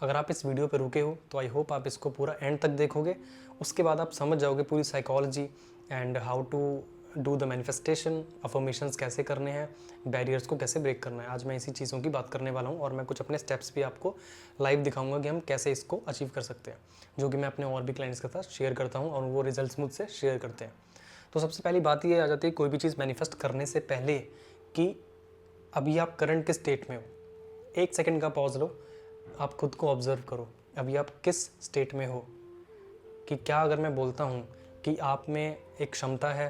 अगर आप इस वीडियो पे रुके हो तो आई होप आप इसको पूरा एंड तक देखोगे, उसके बाद आप समझ जाओगे पूरी psychology and how to do the manifestation, affirmations कैसे करने हैं, बैरियर्स को कैसे ब्रेक करना है। आज मैं इसी चीज़ों की बात करने वाला हूँ और मैं कुछ अपने स्टेप्स भी आपको लाइव दिखाऊंगा कि हम कैसे इसको अचीव कर सकते हैं, जो कि मैं अपने और भी क्लाइंट्स के साथ शेयर करता हूँ और वो रिजल्ट्स मुझसे शेयर करते हैं। तो सबसे पहली बात ये आ जाती है कोई भी चीज़ मैनिफेस्ट करने से पहले कि अभी आप करंट किस स्टेट में हो। एक सेकंड का पॉज लो, आप खुद को ऑब्जर्व करो, अभी आप किस स्टेट में हो। कि क्या अगर मैं बोलता हूँ कि आप में एक क्षमता है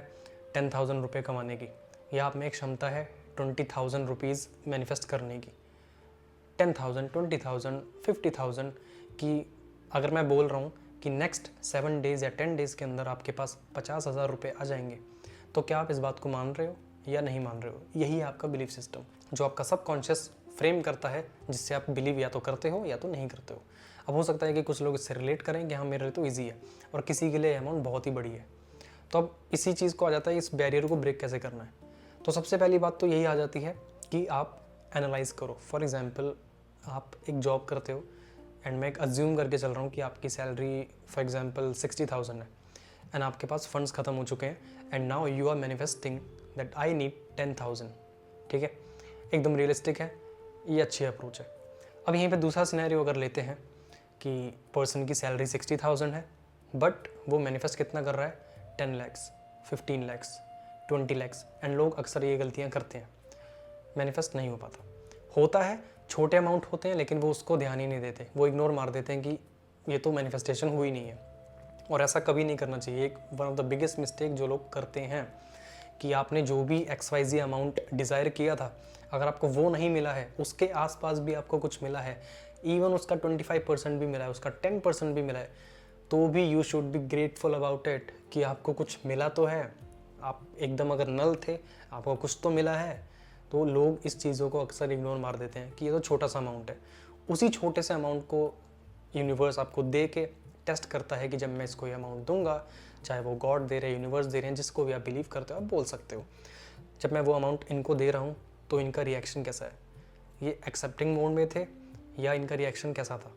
10,000 रुपये कमाने की, या आप में एक क्षमता है 20,000 रुपीज़ मैनिफेस्ट करने की, 10,000, 20,000, 50,000 की अगर मैं बोल रहा हूँ कि नेक्स्ट 7 डेज़ या 10 डेज़ के अंदर आपके पास 50,000 रुपये आ जाएंगे, तो क्या आप इस बात को मान रहे हो या नहीं मान रहे हो? यही है आपका बिलीफ सिस्टम, जो आपका सबकॉन्शियस फ्रेम करता है, जिससे आप बिलीव या तो करते हो या तो नहीं करते हो। अब हो सकता है कि कुछ लोग इससे रिलेट करें कि हाँ मेरे लिए तो ईजी है, और किसी के लिए अमाउंट बहुत ही बड़ी है। तो अब इसी चीज़ को आ जाता है इस बैरियर को ब्रेक कैसे करना है। तो सबसे पहली बात तो यही आ जाती है कि आप एनालाइज करो। फॉर एग्जांपल आप एक जॉब करते हो एंड मैं एक अज्यूम करके चल रहा हूँ कि आपकी सैलरी फॉर एग्जांपल 60,000 है एंड आपके पास फंड्स ख़त्म हो चुके हैं and now you are manifesting that I need 10,000। ठीक है, एकदम रियलिस्टिक है, ये अच्छी अप्रोच है। अब यहीं पे दूसरा सिनेरियो अगर लेते हैं कि पर्सन की सैलरी 60,000 है बट वो मैनिफेस्ट कितना कर रहा है, 10 लैक्स, 15 लैक्स, 20 लैक्स। एंड लोग अक्सर ये गलतियाँ करते हैं, मैनिफेस्ट नहीं हो पाता। होता है, छोटे अमाउंट होते हैं, लेकिन वो उसको ध्यान ही नहीं देते, वो इग्नोर मार देते हैं कि ये तो मैनिफेस्टेशन हुई नहीं है। और ऐसा कभी नहीं करना चाहिए। एक one of the biggest mistake जो लोग करते हैं कि आपने जो भी XYZ अमाउंट डिज़ायर किया था, अगर आपको वो नहीं मिला है, उसके आसपास भी आपको कुछ मिला है, इवन उसका 25% भी मिला है, उसका 10% भी मिला है, तो भी you should be grateful about it कि आपको कुछ मिला तो है। आप एकदम अगर नल थे, आपको कुछ तो मिला है। तो लोग इस चीज़ों को अक्सर इग्नोर मार देते हैं कि ये तो छोटा सा अमाउंट है। उसी छोटे से अमाउंट को यूनिवर्स आपको दे के टेस्ट करता है कि जब मैं इसको ये अमाउंट दूंगा, चाहे वो गॉड दे रहे हैं, यूनिवर्स दे रहे हैं, जिसको भी आप बिलीव करते हो आप बोल सकते हो, जब मैं वो अमाउंट इनको दे रहा हूँ तो इनका रिएक्शन कैसा है, ये एक्सेप्टिंग मोड में थे या इनका रिएक्शन कैसा था।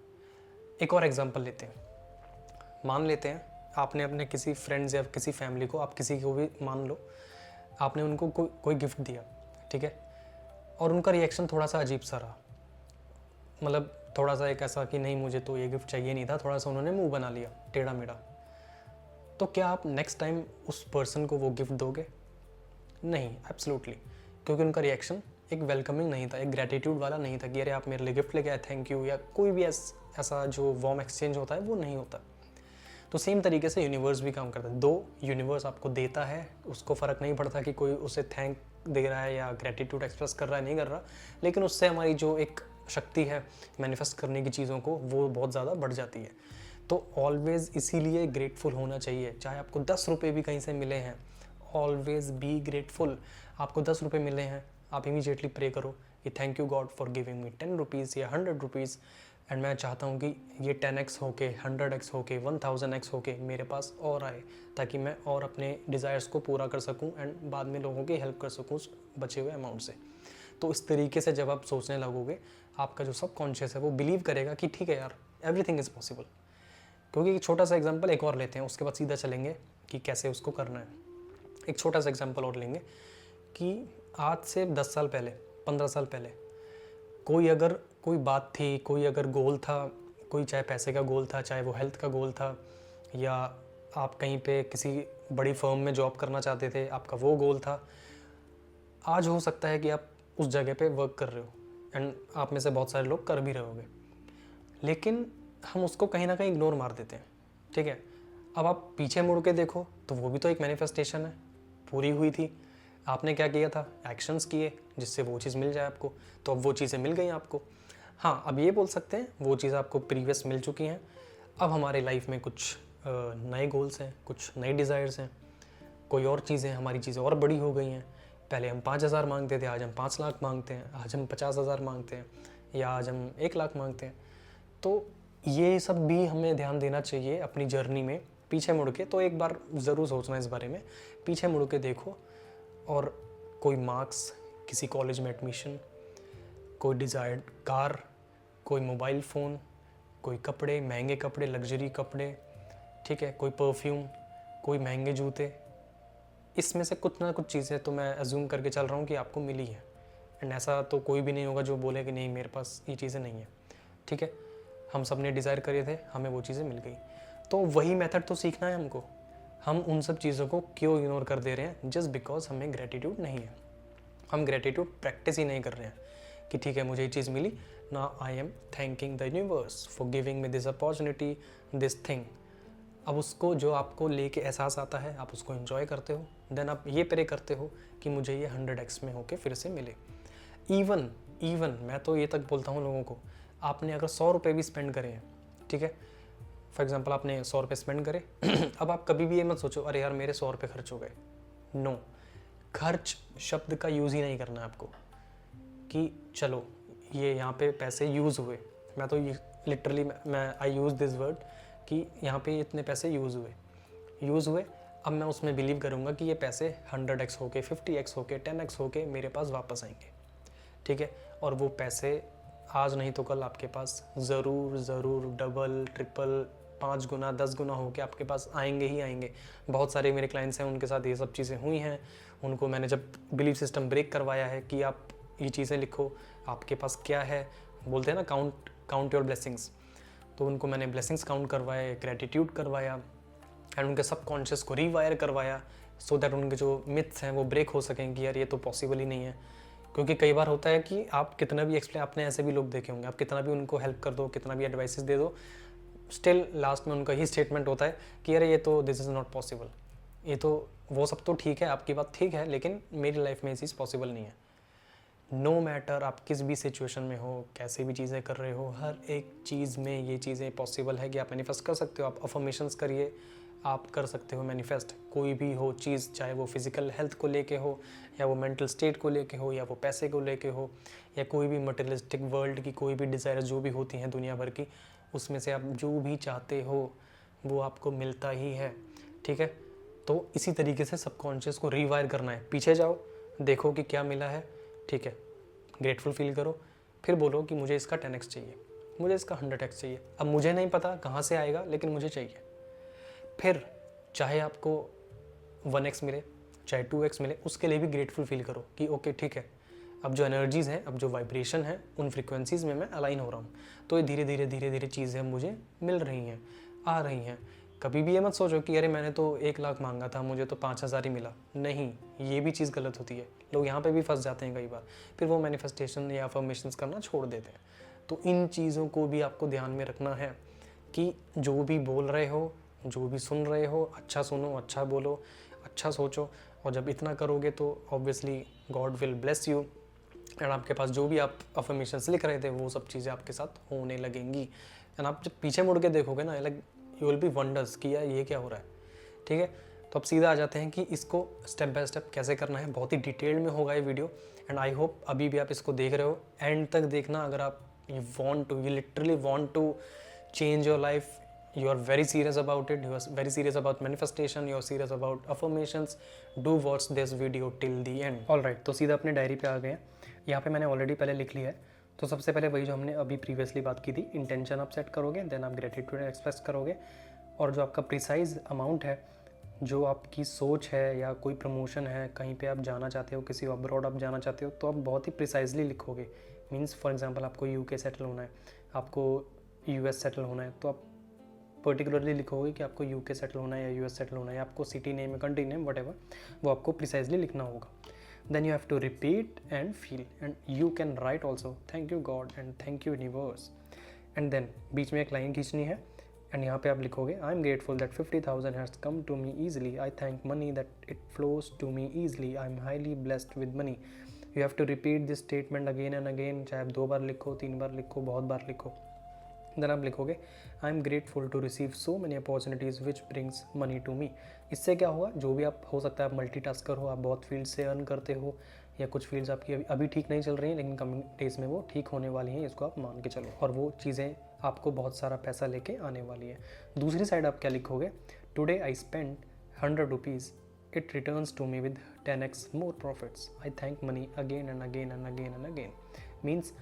एक और एग्जांपल लेते हैं। मान लेते हैं आपने अपने किसी फ्रेंड्स या किसी फैमिली को, आप किसी को भी मान लो, आपने उनको कोई गिफ्ट दिया, ठीक है, और उनका रिएक्शन थोड़ा सा अजीब सा रहा, मतलब थोड़ा सा एक ऐसा कि नहीं मुझे तो ये गिफ्ट चाहिए नहीं था, थोड़ा सा उन्होंने मुंह बना लिया टेढ़ा मेढ़ा। तो क्या आप नेक्स्ट टाइम उस पर्सन को वो गिफ्ट दोगे? नहीं, एब्सोल्युटली, क्योंकि उनका रिएक्शन एक वेलकमिंग नहीं था, एक ग्रेटिट्यूड वाला नहीं था कि अरे आप मेरे लिए गिफ्ट लेके आए, थैंक यू, या कोई भी ऐसा जो वार्म एक्सचेंज होता है वो नहीं होता। तो सेम तरीके से यूनिवर्स भी काम करता है। दो यूनिवर्स आपको देता है, उसको फ़र्क नहीं पड़ता कि कोई उसे थैंक दे रहा है या ग्रेटिट्यूड एक्सप्रेस कर रहा है, नहीं कर रहा, लेकिन उससे हमारी जो एक शक्ति है मैनिफेस्ट करने की चीज़ों को, वो बहुत ज़्यादा बढ़ जाती है। तो ऑलवेज़ इसीलिए ग्रेटफुल होना चाहिए, चाहे आपको 10 रुपये भी कहीं से मिले हैं, ऑलवेज़ बी ग्रेटफुल। आपको 10 रुपये मिले हैं, आप इमीडिएटली प्रे करो कि thank you God for giving me 10 rupees या 100 रुपीज़, एंड मैं चाहता हूँ कि ये 10x होके, 100x होके, 1000x होके मेरे पास और आए, ताकि मैं और अपने डिज़ायर्स को पूरा कर सकूँ एंड बाद में लोगों की हेल्प कर सकूँ उस बचे हुए अमाउंट से। तो इस तरीके से जब आप सोचने लगोगे, आपका जो सबकॉन्शियस है वो बिलीव करेगा कि ठीक है यार, एवरीथिंग इज़ पॉसिबल। क्योंकि एक छोटा सा एग्जांपल एक और लेते हैं, उसके बाद सीधा चलेंगे कि कैसे उसको करना है। एक छोटा सा एग्जांपल और लेंगे कि आज से 10 साल पहले, 15 साल पहले कोई बात थी, कोई अगर गोल था, कोई चाहे पैसे का गोल था, चाहे वो हेल्थ का गोल था, या आप कहीं पे किसी बड़ी फर्म में जॉब करना चाहते थे, आपका वो गोल था। आज हो सकता है कि आप उस जगह पे वर्क कर रहे हो एंड आप में से बहुत सारे लोग कर भी रहे होगे, लेकिन हम उसको कहीं ना कहीं इग्नोर मार देते हैं। ठीक है, अब आप पीछे मुड़ के देखो तो वो भी तो एक मैनिफेस्टेशन है, पूरी हुई थी। आपने क्या किया था, एक्शंस किए जिससे वो चीज़ मिल जाए आपको, तो अब वो चीज़ें मिल गई आपको। हाँ, अब ये बोल सकते हैं वो चीज़ आपको प्रीवियस मिल चुकी हैं, अब हमारे लाइफ में कुछ नए गोल्स हैं, कुछ नए डिज़ायर्स हैं, कोई और चीज़ें, हमारी चीज़ें और बड़ी हो गई हैं। पहले हम 5,000 मांगते थे, आज हम 5 लाख मांगते हैं, आज हम 50,000 मांगते हैं, या आज हम 1 लाख मांगते हैं। तो ये सब भी हमें ध्यान देना चाहिए अपनी जर्नी में। पीछे मुड़ के तो एक बार ज़रूर सोचना इस बारे में, पीछे मुड़ के देखो, और कोई मार्क्स, किसी कॉलेज में एडमिशन, कोई डिज़ायर्ड कार, कोई मोबाइल फ़ोन, कोई कपड़े, महंगे कपड़े, लग्जरी कपड़े, ठीक है, कोई परफ्यूम, कोई महंगे जूते, इसमें से कुछ ना कुछ चीज़ें तो मैं अज्यूम करके चल रहा हूँ कि आपको मिली है। एंड ऐसा तो कोई भी नहीं होगा जो बोले कि नहीं मेरे पास ये चीज़ें नहीं है, ठीक है। हम सब ने डिज़ायर करे थे, हमें वो चीज़ें मिल गई। तो वही मेथड तो सीखना है हमको। हम उन सब चीज़ों को क्यों इग्नोर कर दे रहे हैं? जस्ट बिकॉज हमें ग्रेटिट्यूड नहीं है। हम ग्रेटिट्यूड प्रैक्टिस ही नहीं कर रहे हैं कि ठीक है मुझे ये चीज़ मिली, ना I am thanking the universe for giving me this opportunity, this thing. अब उसको जो आपको लेके एहसास आता है आप उसको एंजॉय करते हो, देन आप ये प्रे करते हो कि मुझे ये 100x में होके फिर से मिले। इवन मैं तो ये तक बोलता हूँ लोगों को, आपने अगर 100 रुपये भी स्पेंड करे हैं, ठीक है, फॉर एग्जांपल आपने 100 रुपये स्पेंड करे अब आप कभी भी ये मत सोचो अरे यार मेरे 100 रुपये खर्च हो गए। नो, खर्च शब्द का यूज़ ही नहीं करना है आपको कि चलो ये यहाँ पे पैसे यूज़ हुए। मैं तो लिटरली मैं आई यूज़ दिस वर्ड कि यहाँ पे इतने पैसे यूज़ हुए। अब मैं उसमें बिलीव करूँगा कि ये पैसे 100x होके, 50x होके, 10x होके मेरे पास वापस आएंगे, ठीक है। और वो पैसे आज नहीं तो कल आपके पास ज़रूर डबल, ट्रिपल, 5 गुना, 10 गुना होके आपके पास आएंगे ही आएंगे। बहुत सारे मेरे क्लाइंट्स हैं, उनके साथ ये सब चीज़ें हुई हैं। उनको मैंने जब बिलीफ सिस्टम ब्रेक करवाया है कि आप ये चीज़ें लिखो, आपके पास क्या है, बोलते हैं ना काउंट योर ब्लेसिंग्स, तो उनको मैंने ब्लेसिंग्स काउंट करवाए, ग्रेटिट्यूड करवाया एंड उनके सबकॉन्शियस को रीवायर करवाया सो दैट उनके जो मिथ्स हैं वो ब्रेक हो सकें कि यार ये तो पॉसिबल ही नहीं है। क्योंकि कई बार होता है कि आप कितना भी एक्सप्लेन, आपने ऐसे भी लोग देखे होंगे, आप कितना भी उनको हेल्प कर दो, कितना भी एडवाइसेस दे दो, स्टिल लास्ट में उनका ही स्टेटमेंट होता है कि अरे ये तो दिस इज़ नॉट पॉसिबल। ये तो वो सब तो ठीक है, आपकी बात ठीक है, लेकिन मेरी लाइफ में ये चीज़ पॉसिबल नहीं है। नो मैटर आप किस भी सिचुएशन में हो, कैसे भी चीज़ें कर रहे हो, हर एक चीज़ में ये चीज़ें पॉसिबल है कि आप मैनिफेस्ट कर सकते हो। आप अफर्मेशंस करिए, आप कर सकते हो मैनिफेस्ट कोई भी हो चीज़, चाहे वो फिज़िकल हेल्थ को लेके हो, या वो मेंटल स्टेट को लेके हो, या वो पैसे को लेके हो, या कोई भी मटेरियलिस्टिक वर्ल्ड की कोई भी डिज़ायर जो भी होती हैं दुनिया भर की, उसमें से आप जो भी चाहते हो वो आपको मिलता ही है, ठीक है। तो इसी तरीके से सबकॉन्शियस को रीवायर करना है। पीछे जाओ, देखो कि क्या मिला है, ठीक है, ग्रेटफुल फील करो, फिर बोलो कि मुझे इसका 10x चाहिए, मुझे इसका 100x चाहिए। अब मुझे नहीं पता कहाँ से आएगा, लेकिन मुझे चाहिए। फिर चाहे आपको 1x मिले, चाहे 2x मिले, उसके लिए भी ग्रेटफुल फील करो कि ओके ठीक है, अब जो एनर्जीज़ हैं, अब जो वाइब्रेशन है, उन फ्रिक्वेंसीज़ में मैं अलाइन हो रहा हूँ, तो ये धीरे धीरे चीज़ें मुझे मिल रही हैं, आ रही हैं। कभी भी ये मत सोचो कि अरे मैंने तो 1 लाख मांगा था, मुझे तो 5,000 ही मिला। नहीं, ये भी चीज़ गलत होती है। लोग यहाँ पे भी फंस जाते हैं कई बार, फिर वो मैनिफेस्टेशन या अफर्मेशंस करना छोड़ देते हैं। तो इन चीज़ों को भी आपको ध्यान में रखना है कि जो भी बोल रहे हो, जो भी सुन रहे हो, अच्छा सुनो, अच्छा बोलो, अच्छा सोचो। और जब इतना करोगे तो obviously God will bless you and आपके पास जो भी आप अफर्मेशंस लिख रहे थे वो सब चीज़ें आपके साथ होने लगेंगी। एंड आप जब पीछे मुड़ के देखोगे ना, like you will be wonders कि यार ये क्या हो रहा है, ठीक है। तो अब सीधा आ जाते हैं कि इसको स्टेप बाय स्टेप कैसे करना है। बहुत ही डिटेल्ड में होगा ये वीडियो एंड आई होप अभी भी आप इसको देख रहे हो, एंड तक देखना। अगर आप you literally want to change your life, you are very serious about it, you are very serious about manifestation, you are serious about affirmations, do watch this video till the end. Alright, तो सीधा अपने diary पे आ गए हैं। यहाँ पे मैंने already पहले लिख लिया है। तो सबसे पहले वही जो हमने अभी प्रीवियसली बात की थी, इंटेंशन आप सेट करोगे, देन आप ग्रेटिट्यूड एक्सप्रेस करोगे, और जो आपका प्रिसाइज अमाउंट है, जो आपकी सोच है, या कोई प्रमोशन है, कहीं पे आप जाना चाहते हो, किसी अब्रॉड आप जाना चाहते हो, तो आप बहुत ही प्रिसाइजली लिखोगे। मीन्स फॉर एग्जांपल आपको यूके सेटल होना है, आपको यूएस सेटल होना है, तो आप पर्टिकुलरली लिखोगे कि आपको यूके सेटल होना है या यूएस सेटल होना है, या आपको सिटी नेम या कंट्री नेम व्हाटएवर, वो आपको प्रिसाइजली लिखना होगा। Then you have to repeat and feel, and you can write also thank you God and thank you universe, and then बीच में एक लाइन खींचनी है एंड यहाँ पे आप लिखोगे I am grateful that 50,000 has come to me easily, I thank money that it flows to me easily, I am highly blessed with money. You have to repeat this statement again and again, चाहे आप 2 बार लिखो, 3 बार लिखो, बहुत बार लिखो। Then आप लिखोगे I am grateful to receive so many opportunities which brings money to me. इससे क्या होगा, जो भी आप, हो सकता है आप मल्टीटास्कर हो, आप बहुत फील्ड से अर्न करते हो, या कुछ फील्ड्स आपकी अभी ठीक नहीं चल रही हैं, लेकिन कमिंग डेज में वो ठीक होने वाली हैं, इसको आप मान के चलो, और वो चीज़ें आपको बहुत सारा पैसा लेके आने वाली है। दूसरी साइड आप क्या लिखोगे, today I spend 100 rupees, it returns to me with 10x more profits, I thank money again and again and again and again. Means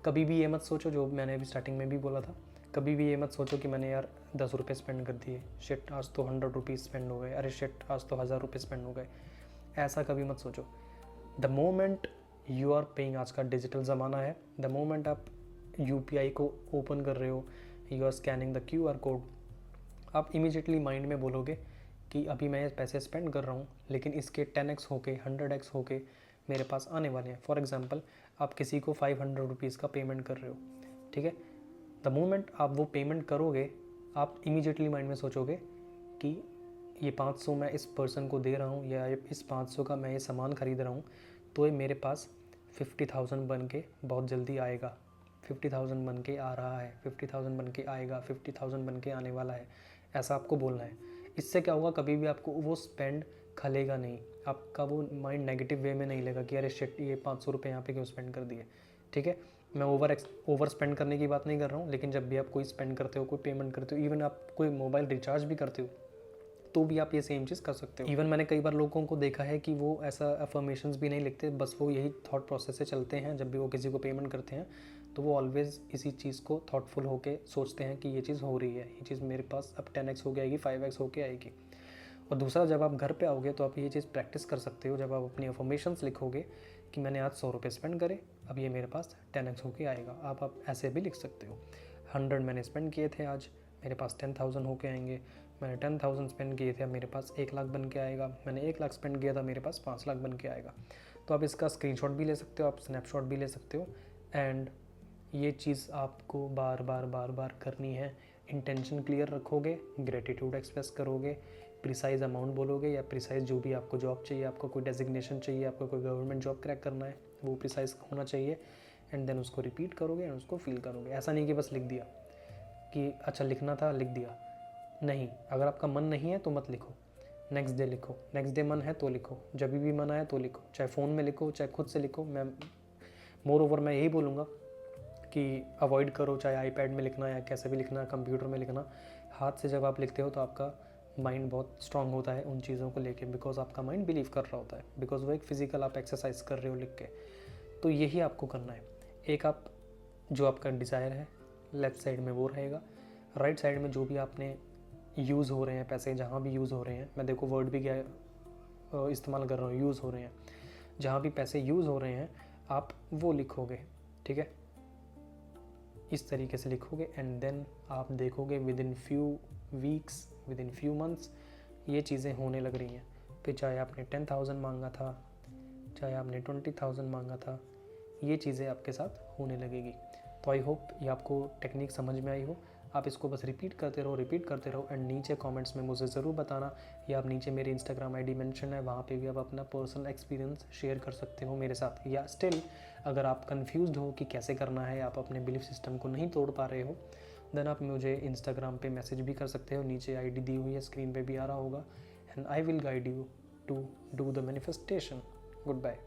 कभी भी ये मत सोचो, जो मैंने अभी स्टार्टिंग में भी बोला था, कभी भी ये मत सोचो कि मैंने यार 10 रुपये स्पेंड कर दिए, शिट आज तो 100 रुपीज़ स्पेंड हो गए, अरे शिट आज तो 1000 रुपये स्पेंड हो गए। ऐसा कभी मत सोचो। The moment you are paying, आज का डिजिटल ज़माना है, द मोमेंट आप UPI को ओपन कर रहे हो, you are scanning the QR code, आप इमीडिएटली माइंड में बोलोगे कि अभी मैं पैसे स्पेंड कर रहा हूँ, लेकिन इसके 10x होके 100x होके मेरे पास आने वाले हैं। फॉर एग्जांपल आप किसी को 500 रुपीज़ का पेमेंट कर रहे हो, ठीक है। द मोमेंट आप वो पेमेंट करोगे, आप इमीडिएटली माइंड में सोचोगे कि ये 500 मैं इस पर्सन को दे रहा हूँ, या इस 500 का मैं ये सामान ख़रीद रहा हूँ, तो ये मेरे पास 50,000 बन के बहुत जल्दी आएगा, 50,000 बन के आ रहा है, 50,000 बन के आएगा, 50,000 बन के आने वाला है, ऐसा आपको बोलना है। इससे क्या होगा, कभी भी आपको वो स्पेंड खलेगा नहीं, आपका वो माइंड नेगेटिव वे में नहीं लेगा कि अरे शिट ये 500 रुपये यहाँ पे क्यों स्पेंड कर दिए, ठीक है। मैं ओवर स्पेंड करने की बात नहीं कर रहा हूँ, लेकिन जब भी आप कोई स्पेंड करते हो, कोई पेमेंट करते हो, इवन आप कोई मोबाइल रिचार्ज भी करते हो, तो भी आप ये सेम चीज़ कर सकते हो। इवन मैंने कई बार लोगों को देखा है कि वो ऐसा अफर्मेशंस भी नहीं लिखते, बस वो यही थॉट प्रोसेस से चलते हैं। जब भी वो किसी को पेमेंट करते हैं तो वो ऑलवेज़ इसी चीज़ को थॉटफुल होके सोचते हैं कि ये चीज़ हो रही है, ये चीज़ मेरे पास अब 10x हो के आएगी, 5x हो के आएगी। और दूसरा, जब आप घर पे आओगे तो आप ये चीज़ प्रैक्टिस कर सकते हो। जब आप अपनी अफर्मेशंस लिखोगे कि मैंने आज 100 रुपये स्पेंड करे, अब ये मेरे पास 10x हो के आएगा, आप ऐसे भी लिख सकते हो। 100 मैंने स्पेंड किए थे आज, मेरे पास 10,000 हो के आएंगे। मैंने 10,000 स्पेंड किए थे, अब मेरे पास 1 लाख बन के आएगा। मैंने 1 लाख स्पेंड किया था, मेरे पास 5 लाख बन के आएगा। तो आप इसका स्क्रीनशॉट भी ले सकते हो, आप स्नैपशॉट भी ले सकते हो। एंड ये चीज़ आपको बार बार करनी है। इंटेंशन क्लियर रखोगे, ग्रेटिट्यूड एक्सप्रेस करोगे, प्रिसाइज अमाउंट बोलोगे, या प्रिसाइज जो भी आपको जॉब चाहिए, आपको कोई डेजिग्नेशन चाहिए, आपको कोई गवर्नमेंट जॉब क्रैक करना है, वो प्रिसाइज होना चाहिए। एंड देन उसको रिपीट करोगे एंड उसको फील करोगे। ऐसा नहीं कि बस लिख दिया कि अच्छा लिखना था लिख दिया, नहीं। अगर आपका मन नहीं है तो मत लिखो, नेक्स्ट डे लिखो। नेक्स्ट डे मन है तो लिखो, जब भी मन आए तो लिखो, चाहे फ़ोन में लिखो, चाहे खुद से लिखो। मोर ओवर मैं यही बोलूँगा कि अवॉइड करो, चाहे आईपैड में लिखना या कैसे भी लिखना, कंप्यूटर में लिखना। हाथ से जब आप लिखते हो तो आपका माइंड बहुत स्ट्रांग होता है उन चीज़ों को लेके, बिकॉज आपका माइंड बिलीव कर रहा होता है, बिकॉज वो एक फ़िज़िकल आप एक्सरसाइज कर रहे हो लिख के। तो यही आपको करना है। एक आप जो आपका डिज़ायर है लेफ़्ट साइड में वो रहेगा, राइट साइड में जो भी आपने यूज़ हो रहे हैं पैसे, जहाँ भी यूज़ हो रहे हैं, मैं देखो वर्ड भी क्या इस्तेमाल कर रहा हूँ, यूज़ हो रहे हैं, जहाँ भी पैसे यूज़ हो रहे हैं आप वो लिखोगे, ठीक है। इस तरीके से लिखोगे एंड देन आप देखोगे with in few weeks, with in few months ये चीज़ें होने लग रही हैं। फिर चाहे आपने 10,000 मांगा था, चाहे आपने 20,000 मांगा था, ये चीज़ें आपके साथ होने लगेगी। तो आई होप ये आपको टेक्निक समझ में आई हो। आप इसको बस रिपीट करते रहो एंड नीचे कमेंट्स में मुझे ज़रूर बताना, या आप नीचे मेरी इंस्टाग्राम ID मेंशन है, वहाँ पे भी आप अपना पर्सनल एक्सपीरियंस शेयर कर सकते हो मेरे साथ। या स्टिल अगर आप कंफ्यूज्ड हो कि कैसे करना है, आप अपने बिलीफ सिस्टम को नहीं तोड़ पा रहे हो, देन आप मुझे इंस्टाग्राम पे मैसेज भी कर सकते हो, नीचे ID दी हुई है, स्क्रीन पे भी आ रहा होगा, and I will guide you to do the manifestation. Good bye.